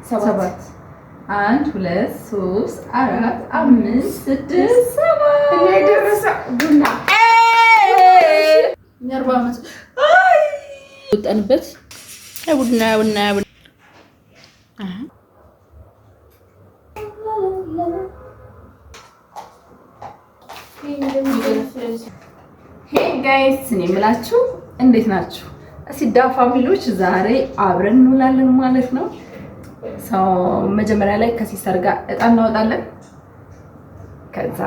ሰባት 1 2 3 4 5 6 7 እና የደረሰ ቡና የአርባ ዓመት ወጣንበት ቡና ሄይ ጋይስ እኔ የምላችሁ እንዴት ናችሁ? ሲዳ ፋሚሊዎች ዛሬ አብረን እንውላለን ማለት ነው። መጀመሪያ ላይ ከሲስተር ጋር እጣ እናወጣለን። ከዛ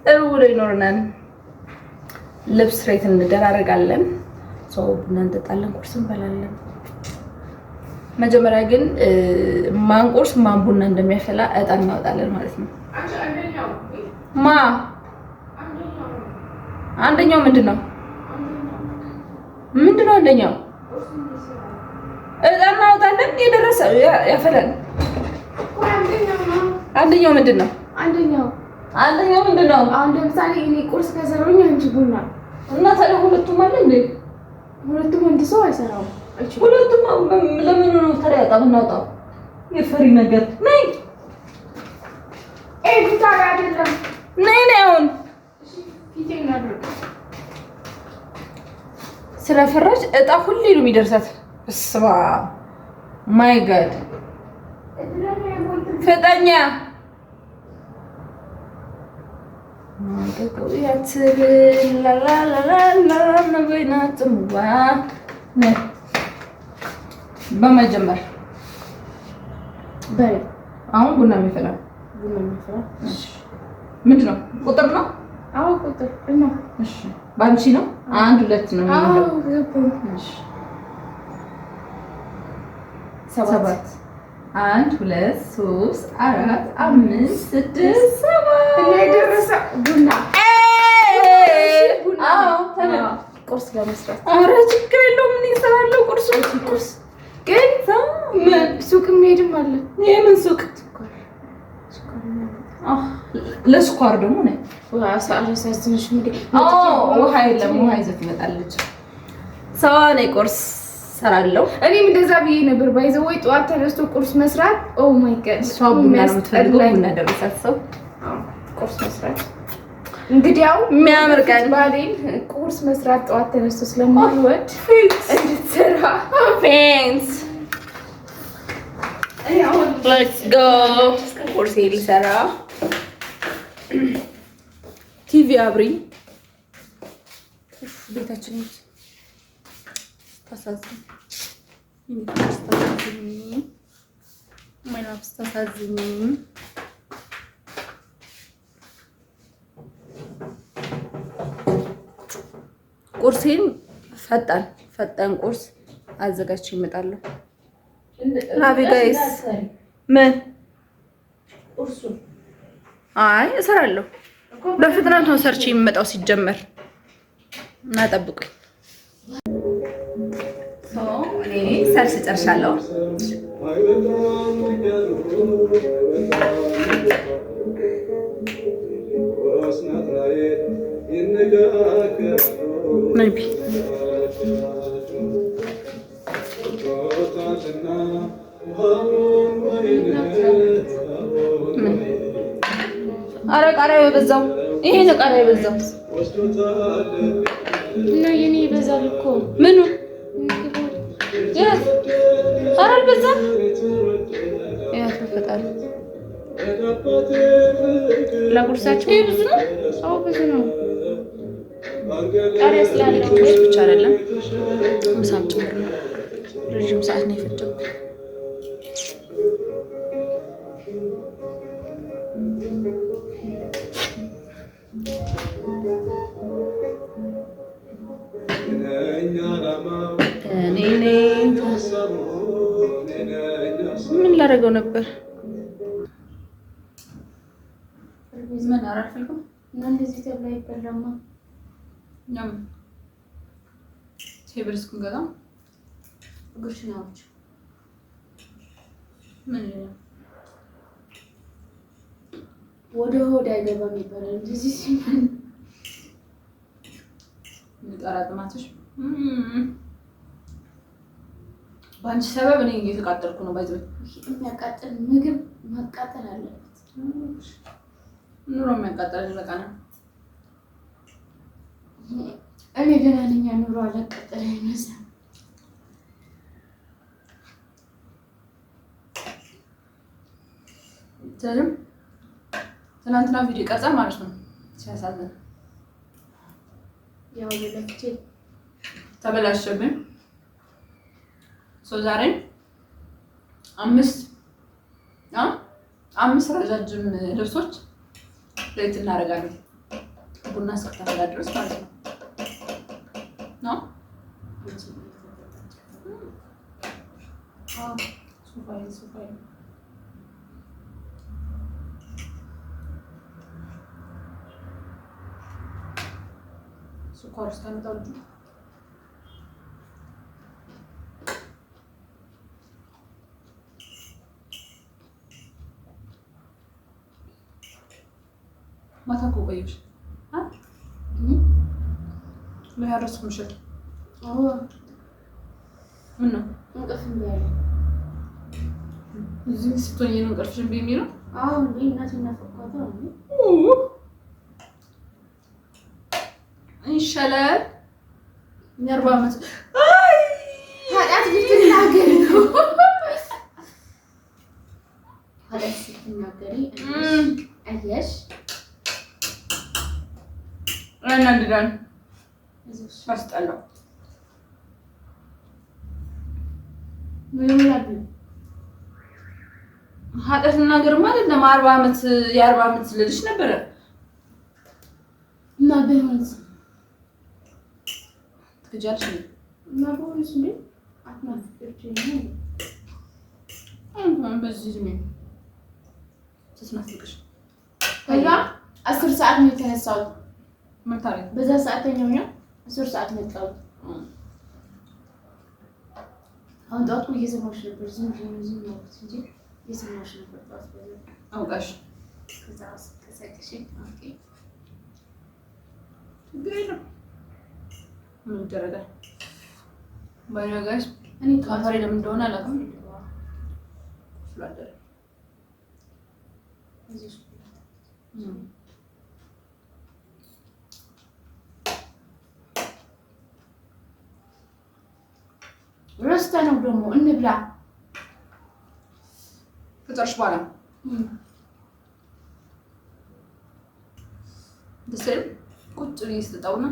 ጥሩ ውሎ ይኖረናል። ልብስ ሬት እንደራረጋለን። ቡና እንጠጣለን፣ ቁርስ እንበላለን። መጀመሪያ ግን ማን ቁርስ ማን ቡና እንደሚያፈላ እጣ እናወጣለን ማለት ነው። አንደኛው ምንድነው? አንደኛው እጣ እናወጣለን። የደረሰ ያፈላል። አንደኛው ምንድነው? አንደኛው ምንድነው? አሁን ለምሳሌ እኔ ቁርስ ከሰሩኝ አንቺ ቡና እና ታዲያ ሁለቱም አለ እንዴ? ሁለቱም አንድ ሰው አይሰራም። ሁለቱም ለምን ነው ታዲያ እጣ የምናወጣው? የፈሪ ነገር ነይ ታዲያ አይደለም። ነይ አሁን ፊቴን አድርግ። ስለፈራች እጣ ሁሌ ነው የሚደርሳት። እስማ ማይ ጋድ ፍጠኛ በመጀመር አሁን ቡና የሚፈላው ምንድን ነው? ቁጥር ነው? አዎ ቁጥር ነው። እሺ ባንቺ ነው? 1 2 ነው የሚለው። እሺ 7 1 2 3 4 5 6 7 እና የደረሰ ቡና ቁርስ ለመስራት። ኧረ ችግር የለውም። ምን ይሰራለሁ? ቁርስ ግን ሱቅ የሚሄድም አለ። የምን ሱቅ? ለስኳር ደግሞ ነው። ውሃ የለም። ውሃ ይዘት ትመጣለች። እኔ ቁርስ ሰራለሁ። እኔም እንደዛ ብዬ ነበር። ባይዘው ወይ ጠዋት ተነስቶ ቁርስ መስራት ኦ ማይ ጋድ እሷ ቡና ነው የምትፈልገው። ቡና ደረሳት። ሰው ቁርስ መስራት እንግዲህ ያው የሚያምር ቀን ባሌን ቁርስ መስራት ጠዋት ተነስቶ ስለማይወድ እንድትሰራ ፌንስ ሌትስ ጎ ቁርስ ልሰራ። ቲቪ አብሪ። ቤታችን ታሳዝኝ ቁርሴን ፈጣን ቁርስ አዘጋጅቼ እመጣለሁ። ናቢ ጋይስ ምን ቁርሱ? አይ እሰራለሁ። በፍጥነት ነው ሰርቼ የሚመጣው ሲጀመር እና ጠብቁኝ። እኔ ሰርች ጨርሻለሁ። ኧረ ቃሪያ የበዛው ይሄ ነው። ቃሪያ የበዛው እና የኔ ይበዛል እኮ ምኑ? ኧረ አልበዛም። ያፈጣል ለቁርሳችሁ ይሄ ብዙ ነው። አዎ ብዙ ነው። ቃሪያ ስላለ ብቻ አይደለም፣ ምሳም ጭምር ነው። ረጅም ሰዓት ነው የፈጀብኝ። ምን ላደርገው ነበር? ምን አራፈልኩም እና እንደዚህ ተብላ ይበላማ። ያም ቴብል እስኩንገዛ ጉሽናዎች ምን ወደ ሆድ አይገባም ይባላል። እንደዚህ ሲሆን ምጣራ ጥማትሽ በአንቺ ሰበብ እኔ እየተቃጠልኩ ነው። ባይዘው የሚያቃጥል ምግብ ማቃጠል አለበት። ኑሮ የሚያቃጥል በቃ ነው። እኔ ገና ነኝ ኑሮ አላቃጠለ ይመስል ትናንትና ቪዲዮ ቀርጻ ማለት ነው። ሲያሳዝን ያው ለለፍቼ ተበላሸብን። ዛሬ አምስት ረጃጅም ልብሶች ሌት እናደርጋለን። ቡና እስክታፈላ ድረስ ማለት ነው። ሶፋዬ ስኳር እስከምጣው ልጅ ማታ እኮ ቆየሽ ምን ያረስኩ ምሽት ምን ነው እንቅልፍ እንዳለ እዚህ ስትሆኚ ነው እንቅልፍሽ እምቢ የሚለው? አዎ እንዴ እናትና ፈቋታ ነው ይሻላል። 40 ዓመት ኃጢአት ብትናገሪ ነው ኃጢአት ስትናገሪ አየሽ ያናድዳል። አስጠላው። ምን ያብሉ ኃጢአት እናገር ማለት ነው። 40 ዓመት የ40 ዓመት ልጅ ነበረ እና በህይወት ትጃልሽ እና በህይወት ነው አትናፍቅሽ ነው በዚህ እድሜ ተስናፍቅሽ ከዛ 10 ሰዓት ነው የተነሳው። ምን ታሪክ በዛ ሰዓት ተኛውኛ 10 ሰዓት መጣው። አሁን ጠዋት እየሰማሽ ነበር ዝም ነው እንጂ እየሰማሽ ነበር ጠዋት በዛ አውቃሽ ከዛ አስቀሰቅሽ ኦኬ ግሬና ምን ይደረጋል? ባይነጋሽ እኔ ካፈሬ ለምን እንደሆነ አላውቅም። ፍላደር እዚህ ረስታ ነው ደግሞ እንብላ ከጨርሽ በኋላ ደስ ይላል። ቁጭ ብዬ ስትጠውና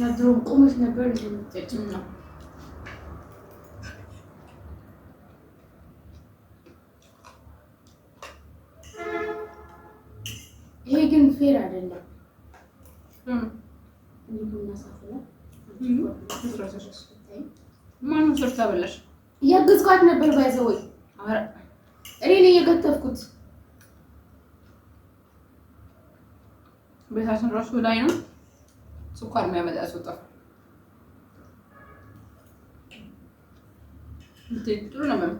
ነድሮ ቁመት ነበር እንደምትጠጪው ነው። ይሄ ግን ፌር አይደለም። ማነው ሰርታ በላሽ? እያገዝኳት ነበር ባይዘወይ እኔ ነኝ የገተፍኩት። ቤታችን ራሱ ላይ ነው ስኳር የሚያመጣ ያስወጣል። ጥሩ ነው ማለት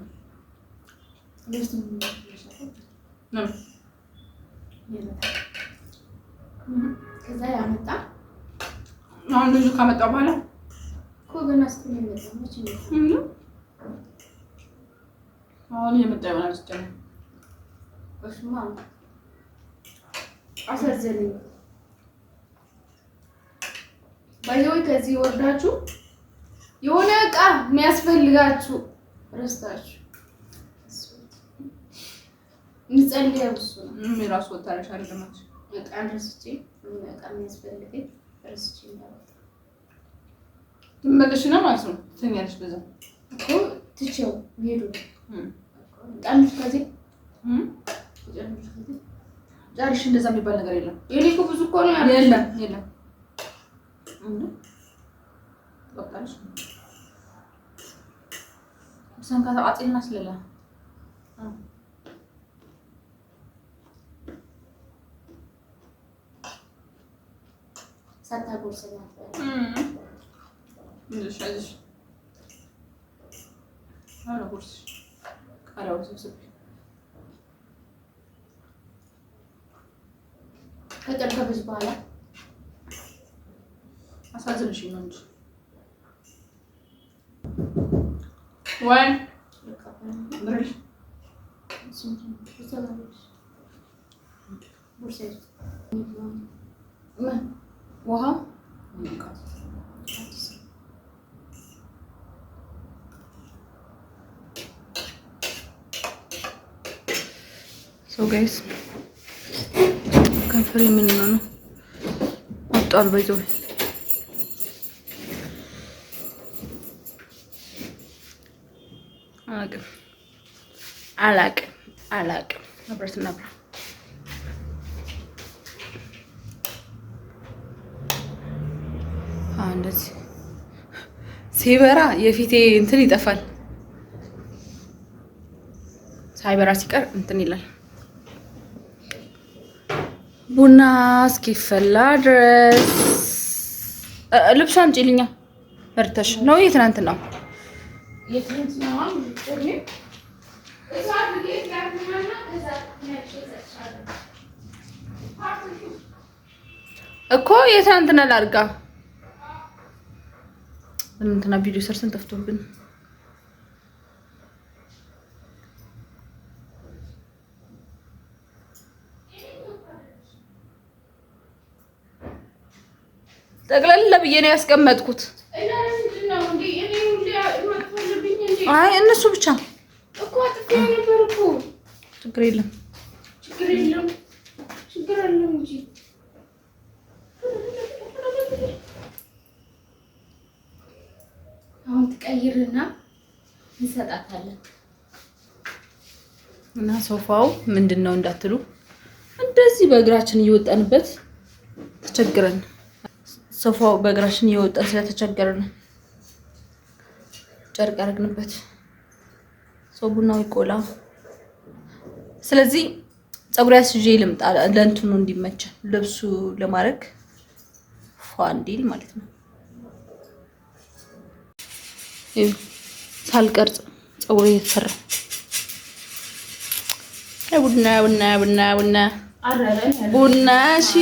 ነው። ከዛ ያመጣ አሁን ልጁ ካመጣ በኋላ እኮ ገና እስከሚመጣ መቼ ነው? አሁን የመጣ ይሆናል ሲጀምር። እሱማ አሳዘነኝ። ባይዘወይ ከዚህ ወርዳችሁ የሆነ ዕቃ የሚያስፈልጋችሁ ረስታችሁ እንጸልያው እሱ ነው የራሱ ወጣለሽ አይደለም? ዕቃ ረስቼ የሆነ ዕቃ የሚያስፈልገኝ ረስቼ ነው ትመለሽና ማለት ነው። ትኛለሽ በዛ እኮ ትቼው ሄዱ ጣልሽ ከዚህ ዛሬሽ እንደዛ የሚባል ነገር የለም። የኔ እኮ ብዙ እኮ ነው ያለው። የለም ወጣለሽ ሰንካታ አጥልና ስለላ ሳታጎርሰኝ እንደሻለሽ አረ ጎርስ ቃላው ስብስብ ከጠበብሽ በኋላ አሳዝንሽ ነው እንጂ ወይ ብርሽ ውሃ ጋይስ ከንፈሬ ምን ነው ወጣል በይዘው አላቅም ነብረት ነበር እንደዚህ ሲበራ የፊቴ እንትን ይጠፋል። ሳይበራ ሲቀር እንትን ይላል። ቡና እስኪፈላ ድረስ ልብስ አምጪልኛ መርተሽ ነው። የትናንት ነው እኮ የትናንትና ላድርጋ እንትና ቪዲዮ ሰርተን ጠፍቶብን ጠቅለል ብዬ ነው ያስቀመጥኩት። አይ እነሱ ብቻ እኮ አጥፍቶ ነበር እኮ ችግር የለም እንጂ አሁን ትቀይርና እንሰጣታለን። እና ሶፋው ምንድነው እንዳትሉ እንደዚህ በእግራችን እየወጣንበት ተቸግረን ሶፋው በእግራችን እየወጣን ስለተቸገረን ጨርቅ አድርግንበት። ሰው ቡናው ይቆላ። ስለዚህ ፀጉር ያስይዤ ልምጣ ለእንትኑ እንዲመች ልብሱ ለማድረግ ፏንዲል ማለት ነው። ሳልቀርጽ ፀጉር እየተሰራ ቡና ቡና ቡና ቡና ቡና እሺ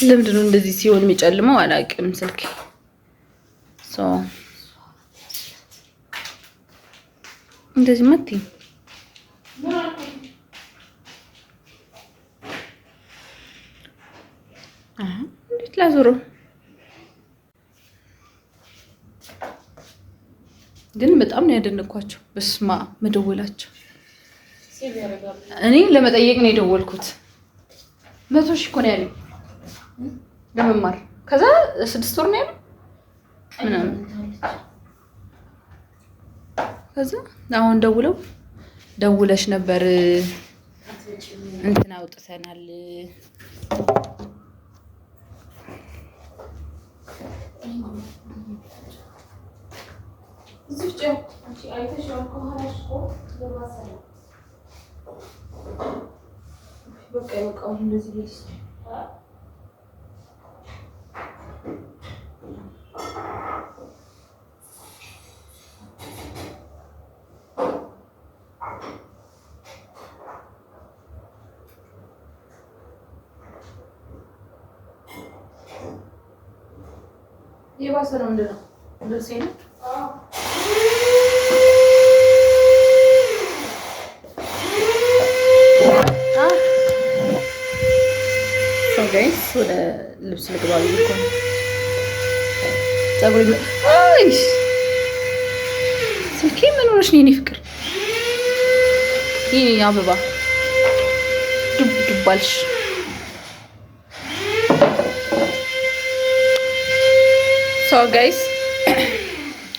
ለምንድን ነው እንደዚህ ሲሆን የሚጨልመው? አላውቅም። ስልክ እንደዚህ መጥቲ እንዴት ላዞረው? ግን በጣም ነው ያደነኳቸው። በስማ መደወላቸው እኔ ለመጠየቅ ነው የደወልኩት። 100 ሺህ እኮ ነው ያለኝ ለመማር ከዛ 6 ወር ነው ያለው ምናምን። ከዛ አሁን ደውለሽ ነበር እንትን አውጥተናል የባሰ ነው እንደው ደስ ይላል። ጋይስ ወደ ልብስ ልግባ ብዬ እኮ ነው። ፀጉሬ አይ ስልኬ ምን ሆነሽ ነው የኔ ፍቅር? ይሄ አበባ ዱብ አልሽ። ጋይስ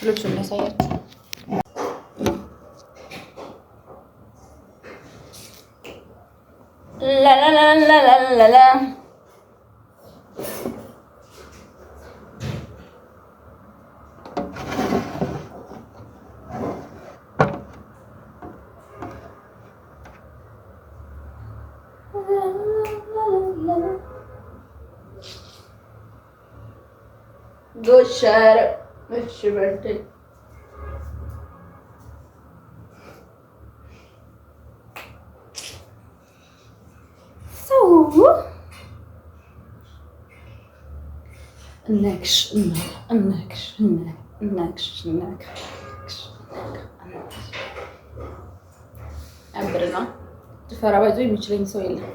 ልብሱን እናሳያችሁ። ላላላላላላ Go shut up. It's your birthday. ነክሽ ነክሽ ነክሽ ነክሽ አብረና ጭፈራ ባይዞ የሚችለኝ ሰው የለም።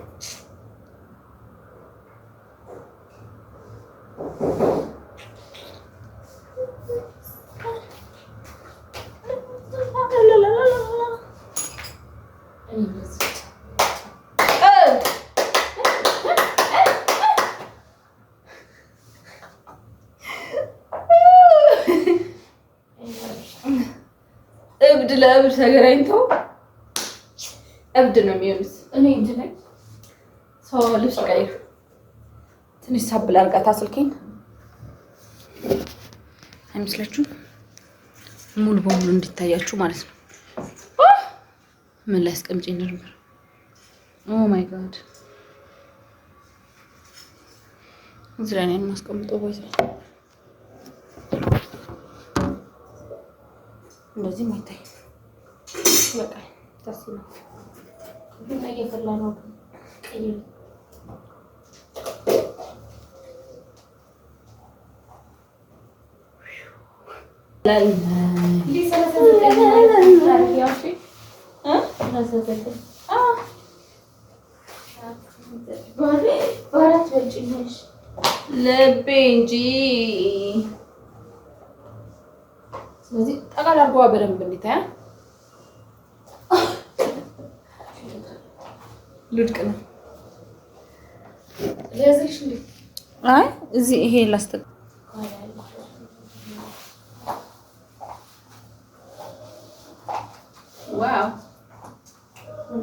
እብድ ለእብድ ተገናኝተው እብድ ነው የሚሆኑት። እኔ እንትን ላይ ሰው ልብስ ቀይር ትንሽ ሳብል አድርጋታ ስልኬን አይመስላችሁም? ሙሉ በሙሉ እንዲታያችሁ ማለት ነው። ምን ላይ አስቀምጪኝ ነበር? ኦ ማይ ጋድ እዚህ ላይ ነው የማስቀምጠው። ወይ እንደዚህ ማይታይ በቃ ታስ ነው ቡና እየፈላ ነው። ቀይ ልቤ እንጂ ስለዚህ ጠቃላ አድርገዋ በደንብ እንዲታያ ልድቅ ነው። ለዚህ እንዴ አይ እዚህ ይሄ ላስጠቅ ዋው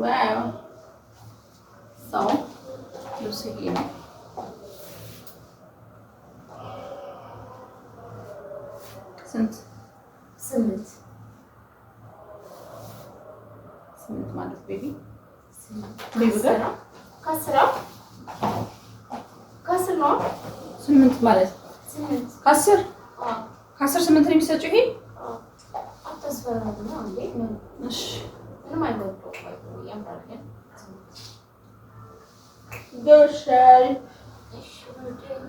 ዋው ሰው ልብስ ይሄ ነው። ስምንት ማለት ቤቢ ከአስር ነው። ስምንት ማለት ከአስር ስምንት ነው የሚሰጪው። ይሄ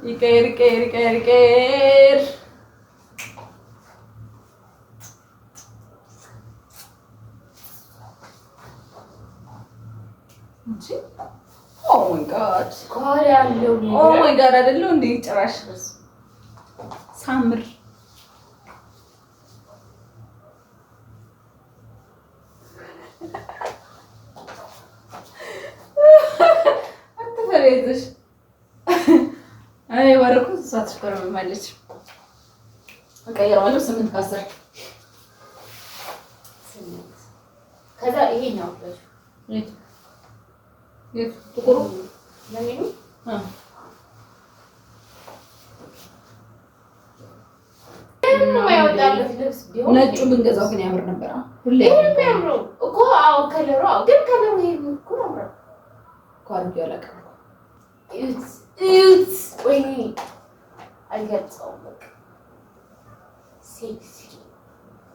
ይቀር ኦ ማይ ጋድ አይደለው እንዴ ጭራሽ ሳምር አትፈሬዝሽ አይ ወርኩ ሳትሽከረ ማለት እቀይረዋለሁ። 8 ከ10 ከዛ ይሄ ነው ጥቁሩ ለምን ነጩ ብንገዛው ግን ያምር ነበር። ሁሌ የሚያምረው እኮ አዎ፣ ከለሩ አዎ፣ ግን ከለሩ ይሄ እኮ ያምራል እኮ አድርጌ አላውቅም። እዩት ወይኔ አይገልጸውም። በቃ ሴክሲ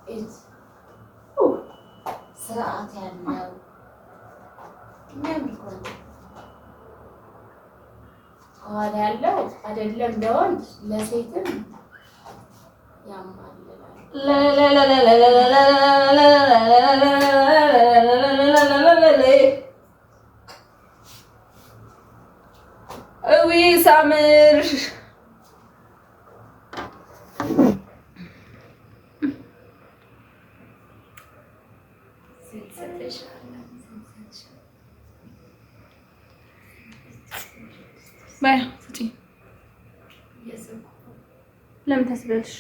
እዩት፣ ስርዓት ያለው የሚያምር ከሆነ ከኋላ ያለው አይደለም ለወንድ ለሴትም ያማልላል። እዊ ሳምር ለምን ታስቢያለሽ?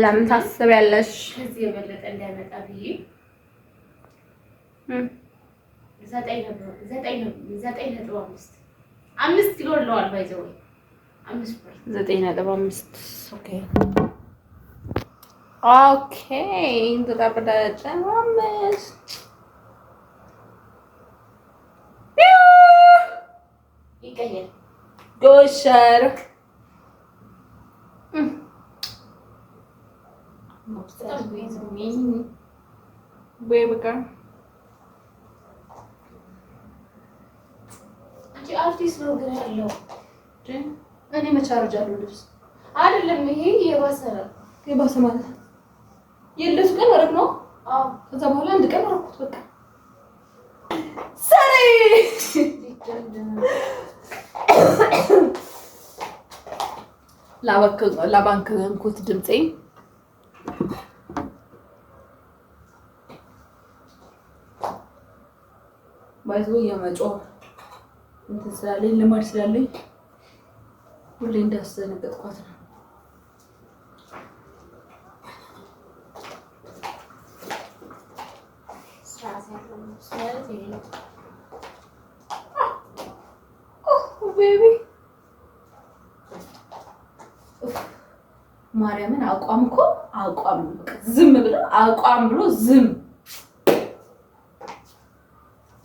ለምን ታስቢያለሽ? ከዚህ የበለጠ እንዳይመጣ ብዬ 9.5 5 ኪሎ ለዋል ባይዘው 9.5 ኦኬ ኦኬ እንተጣጣ ማመስ ይቀየር ጎሸር አርቲስት ነው ግን ያለው እኔ መቼ አረጃለሁ? ልብስ አይደለም ይሄ የባሰ ነው። የባሰ ማለት የለሱ ቀን ወረቅ ነው። አዎ ከዛ በኋላ አንድ ቀን ወረኩት በቃ ሰሪ ላባንክ እንኩት ድምጼ ባይዞ የመጮህ እንትን ስላለኝ ልማድ ስላለኝ ሁሌ እንዳስደነገጥኳት ነው። ቤቢ ማርያምን አቋም እኮ አቋም በቃ ዝም ብሎ አቋም ብሎ ዝም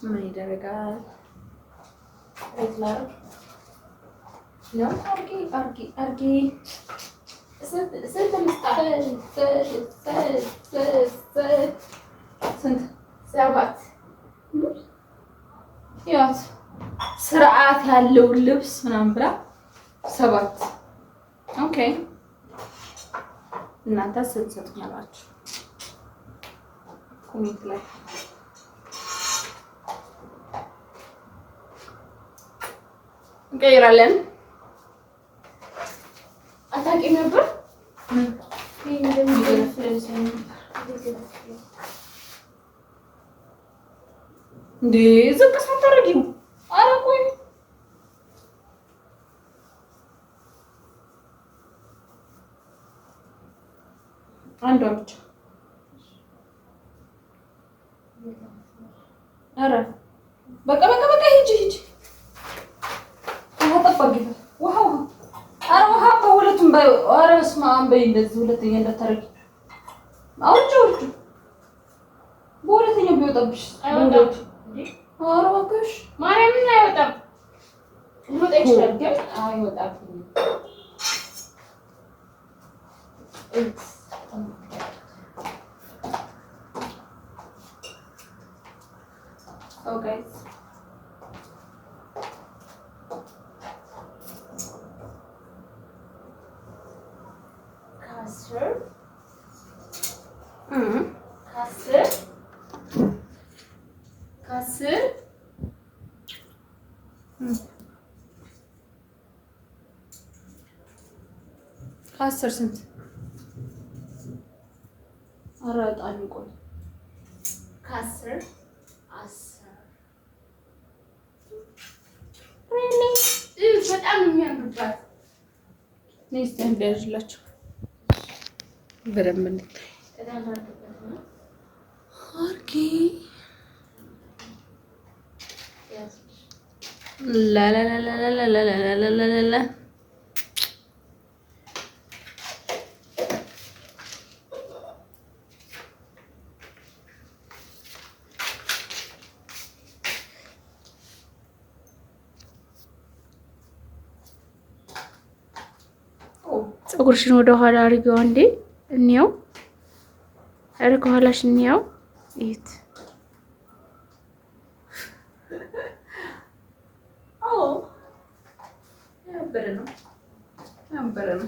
ምን ይደረጋል? ነው አርጌ ስንት ሰባት ያት ስርዓት ያለው ልብስ ምናምን ብላ 7 ኦኬ። እናንተ ስትሰጡኛላችሁ ኮሜንት ላይ እንቀይራለን። አታውቂም ነበር እንዴ? ዝቅ ሳታረጊው? ኧረ ቆይ አንዷን ብቻ። ኧረ በቃ ሂጂ ውሃ ኧረ ውሃ በሁለቱም በይ። ኧረ በስመ አብ በይ። እንደዚህ ሁለተኛ እንዳታረጊ። አውጪ በሁለተኛው ቢወጣብሽ አይወጣም። ኧረ እባክሽ ማርያምን አይወጣም። ሊወጣ ይችላል ግን አይወጣም። ኦኬ ከአስር ስንት? ኧረ ዕጣን ቆይ ከ10 በጣም የሚያምርባት ኔክስት ታይም ሊያዝላችሁ በደንብ እንድታይ አርጌ ላላላላላላላላላ ፀጉርሽን ወደ ኋላ አድርጊው አንዴ እንየው። ኧረ ከኋላሽ እንየው። እይት ያበረ ነው።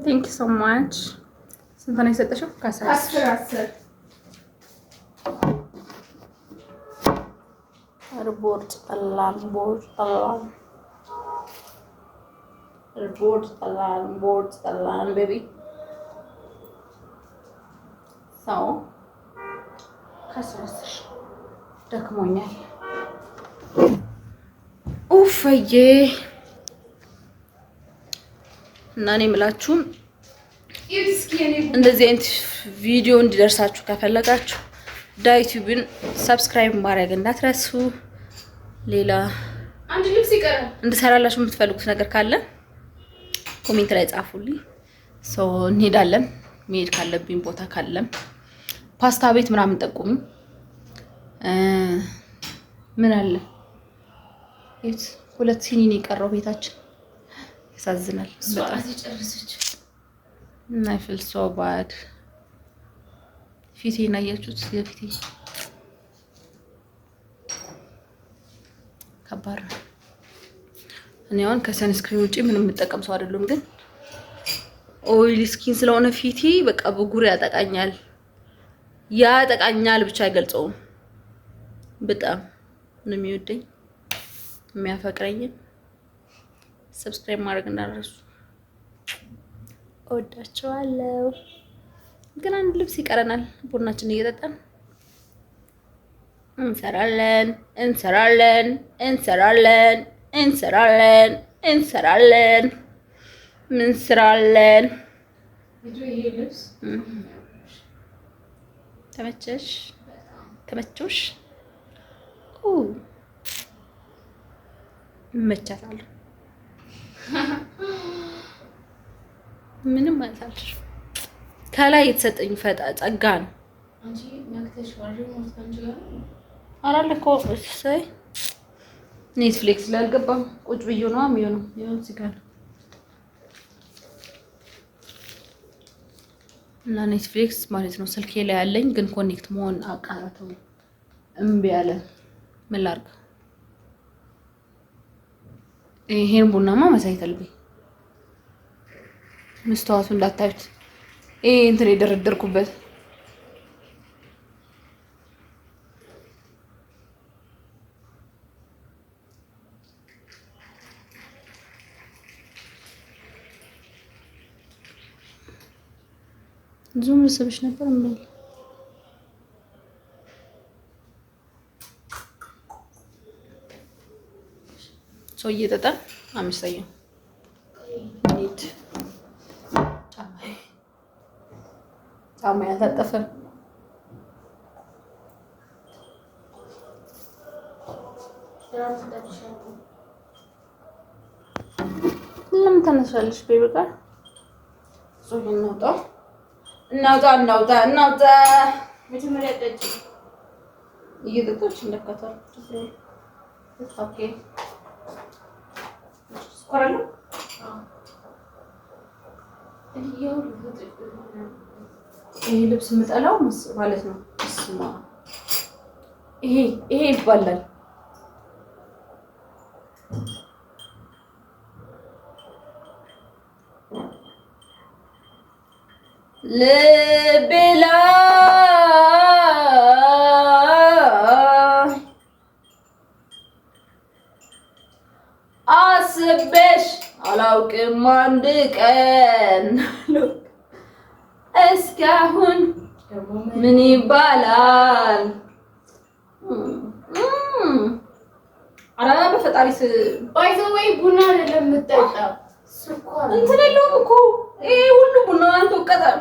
ቴንክ ዩ ሶ ማች። ስንት ነው የሰጠሽው? ከ10 ቦርጭ ጠላን ቤቢ ሰው ከ10 ደክሞኛል። ኡፈዬ እና እኔ የምላችሁም እንደዚህ አይነት ቪዲዮ እንዲደርሳችሁ ከፈለጋችሁ ዩቲዩብን ሰብስክራይብ ማድረግ እንዳትረሱ። ሌላ አንድ ልብስ ይቀራል እንድሰራላችሁ የምትፈልጉት ነገር ካለ ኮሜንት ላይ ጻፉልኝ። ሰው እንሄዳለን። መሄድ ካለብኝ ቦታ ካለም ፓስታ ቤት ምናምን ጠቁሚ። ምን አለ እት 2 ሲኒ ነው የቀረው ቤታችን። ያሳዝናል በጣም እና I feel so bad። ፊቴን አያችሁት? የፊቴ ከባድ ነው። እኔ አሁን ከሰንስክሪን ውጪ ምንም የምጠቀም ሰው አይደለም፣ ግን ኦይል ስኪን ስለሆነ ፊቴ በቃ ብጉር ያጠቃኛል ብቻ አይገልጸውም። በጣም ነው የሚወደኝ የሚያፈቅረኝ። ሰብስክራይብ ማድረግ እንዳትረሱ። እወዳቸዋለሁ። ግን አንድ ልብስ ይቀረናል። ቡናችን እየጠጣን እንሰራለን። ምን ስራለን? ተመቸሽ? መቻታለሁ። ምንም ማለት አልችልም። ከላይ የተሰጠኝ ጸጋ ነው። አራለ እኮ እሰይ ኔትፍሊክስ ላይ አልገባም። ቁጭ ብዬ ነው የሚሆነው። ይሁን ሲጋር እና ኔትፍሊክስ ማለት ነው ስልኬ ላይ ያለኝ፣ ግን ኮኔክት መሆን አቃተው። እምቢ አለ። ምን ላድርግ? ይሄን ቡናማ ማሳየት አለብኝ። መስተዋቱ እንዳታዩት። ይሄ እንትን የደረደርኩበት ዙም ልስብሽ ነበር እንዴ? ሰው እየጠጣ አምስተኛው ኒድ ጫማ ያልታጠፈ ለምን ተነሳለሽ? ቤቢ ጋር ሰው እናውጣ መጀመሪያ ጠጪ እየጠጣች እንደከታል። ኦኬ ስኳር ይሄ ልብስ የምጠላው ማለት ነው። እስማ ይሄ ይባላል። ልቤላ አስቤሽ አላውቅም አንድ ቀን እስካሁን ምን ይባላል? አራ በፈጣሪስ ባይዘወይ ቡና አይደለም የምጠጣው ስኳር እንትን የለውም እኮ ይሄ ሁሉ ቡና አንተ ወቀጣል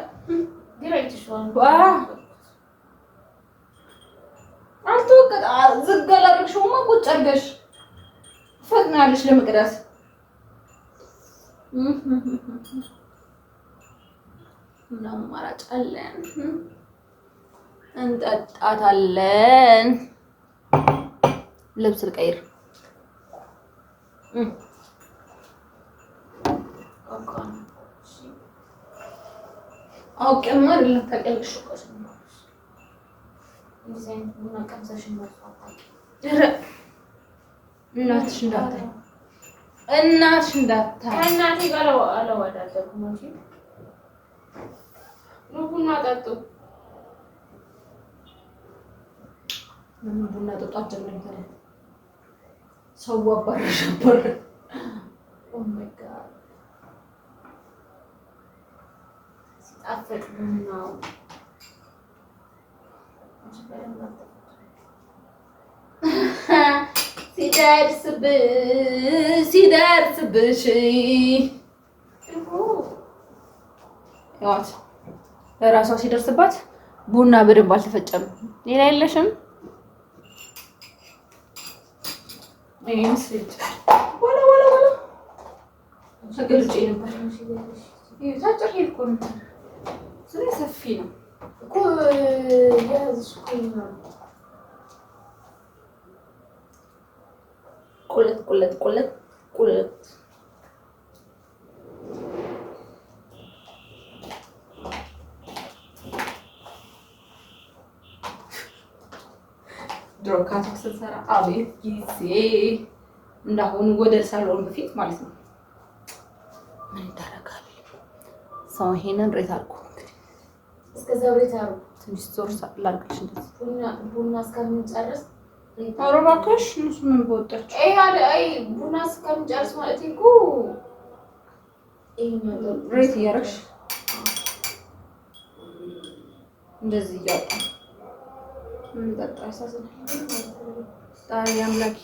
አልተወቀጣ ዝገላልሽውማ ቁጭ አድርገሽ ፈጥናለሽ ለመቅዳት እና አማራጭ አለን። እንጠጣታለን። ልብስ ልቀይር። አውቄማ አይደለም ታውቂያለሽ። እናትሽ እንዳታይ ከእናቴ ጋር አላወዳደርኩም እንጂ ቡና ጠጡ። ቡና ጠጡ አትጀምሪኝ ታዲያ ሰው አባረሽ ነበር። ኦ ማይ ጋድ ሲጣፍጥ ቡናው ሲደርስብሽ ያዋት ለራሷ ሲደርስባት ቡና በደንብ አልተፈጨም። ሌላ የለሽም? ይሄን ስልት ወላ ሰገልጬ ነበር። ይሄ ታጭር እኮ ነው። ስለዚህ ሰፊ ነው እኮ ያዝሽ እኮ ነው። ቁለት ድሮ ካቶክ ስንሰራ አቤት ጊዜ እንዳሁን ጎደል ሳልሆን በፊት ማለት ነው። ምን ይደረጋል? ሰው ይሄንን ሬት አልኩ። እስከዛው ሬት አልኩ። ትንሽ ዞር ላድርግልሽ እንደዚህ ቡና እስከምንጨርስ ኧረ እባክሽ እነሱ ምን በወጣች ቡና እስከምንጨርስ ማለት እኮ ሬት እያደረግሽ እንደዚህ እያወጣ ምን ጠጣ ያሳዝናል። ጣሪ አምላኪ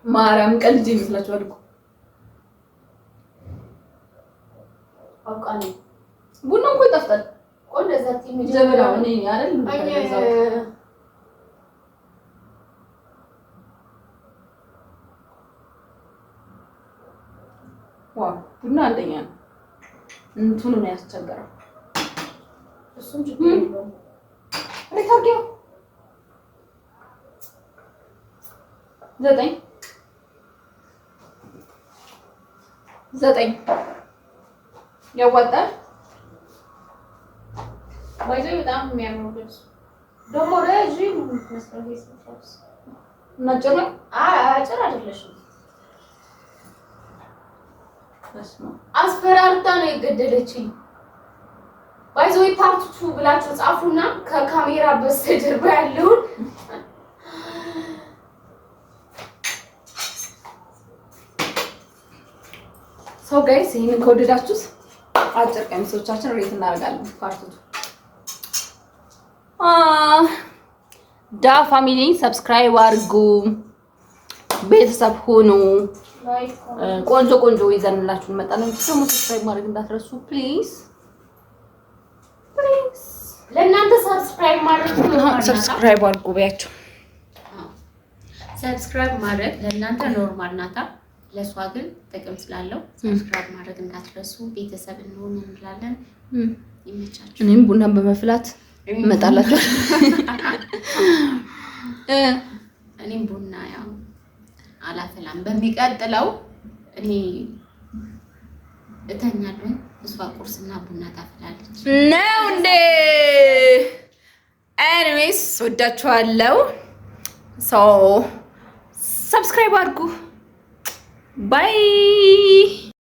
ማርያም ቀልጅ ይመስላችኋል እኮ አውቃለሁ። ቡናው እኮ ይጣፍጣል። እንደዛ ቲም ጀበናው እኔ አይደል እንደዛው ዋው ቡና አንደኛ ነው። እንትኑ ነው ያስቸገረው። እሱም ችግር የለውም። ሪታርዲዮ 9 ያዋጣል። ባይዘው በጣም የሚያምረው ልብስ ደግሞ ረጅም መስራት ይስጥፋስ እና ጭራ አጭር አይደለሽም። አስፈራርታ ነው የገደለችኝ። ባይዘው ፓርት 2 ብላችሁ ጻፉና ከካሜራ በስተጀርባ ያለውን ሶ ጋይስ ይሄንን ከወደዳችሁት አጭር ቀሚሶቻችን ሬት እናደርጋለን። ፓርት 2 ዳ ፋሚሊ ሰብስክራይብ አድርጉ፣ ቤተሰብ ሁኑ። ቆንጆ ቆንጆ ይዘንላችሁ እንመጣለን። ደግሞ ሰብስክራይብ ማድረግ እንዳትረሱ ፕሊዝ ፕሊዝ። ለእናንተ ሰብስክራይብ ማድረግ ሰብስክራይብ አድርጉ በያቸው። ሰብስክራይብ ማድረግ ለእናንተ ኖርማል ናታ፣ ለሷ ግን ጥቅም ስላለው ሰብስክራይብ ማድረግ እንዳትረሱ። ቤተሰብ እንሆን እንላለን። ይመቻችሁ። እኔም ቡናን በመፍላት እመጣላችሁ። እኔም ቡና ያው አላፈላም። በሚቀጥለው እኔ እተኛለሁ፣ እሷ ቁርስና ቡና ታፈላለች ነው እንዴ? ኤኒዌይስ ወዳችኋለሁ። ሰብስክራይብ አድርጉ። ባይ